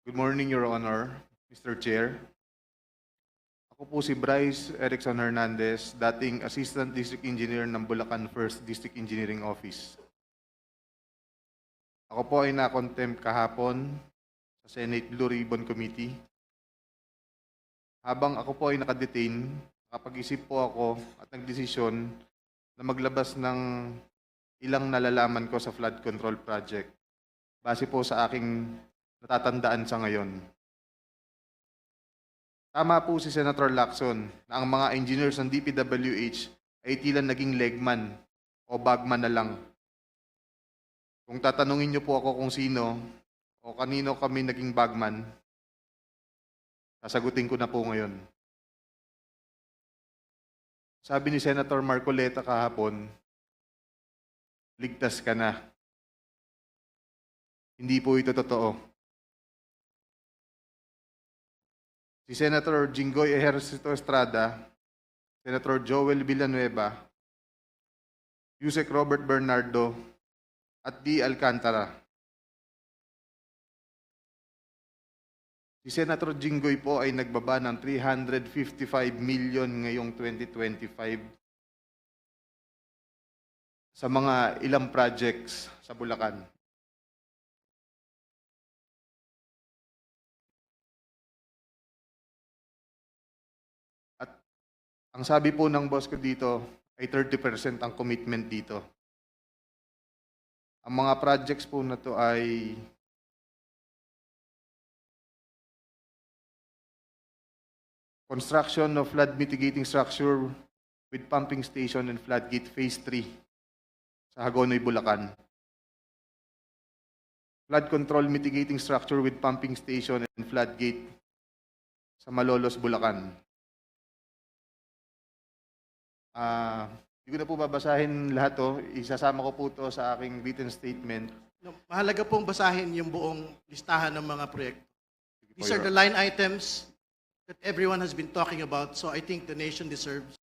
Good morning, Your Honor, Mr. Chair. Ako po si Bryce Erickson Hernandez, dating Assistant District Engineer ng Bulacan 1st District Engineering Office. Ako po ay na-contempt kahapon sa Senate Blue Ribbon Committee. Habang ako po ay nakadetain, nakapag-isip po ako at nagdesisyon na maglabas ng ilang nalalaman ko sa flood control project base po sa aking natatandaan sa ngayon. Tama po si Senator Lacson na ang mga engineers ng DPWH ay tila naging legman o bagman na lang. Kung tatanungin niyo po ako kung sino o kanino kami naging bagman, sasagutin ko na po ngayon. Sabi ni Senator Marcoleta kahapon, ligtas ka na. Hindi po ito totoo. Si Senator Jinggoy Ejercito Estrada, Senator Joel Villanueva, Yusek Robert Bernardo, at D. Alcantara. Si Senator Jinggoy po ay nagbaba ng 355 million ngayong 2025 sa mga ilang projects sa Bulacan. At ang sabi po ng boss ko dito ay 30% ang commitment dito. Ang mga projects po na to ay construction of flood mitigating structure with pumping station and floodgate phase 3 sa Hagonoy, Bulacan. Flood control mitigating structure with pumping station and floodgate sa Malolos, Bulacan. Hindi ko na po babasahin lahat to. Isasama ko po to sa aking written statement. No, mahalaga pong basahin yung buong listahan ng mga proyekto. These are Your- the line items that everyone has been talking about, so I think the nation deserves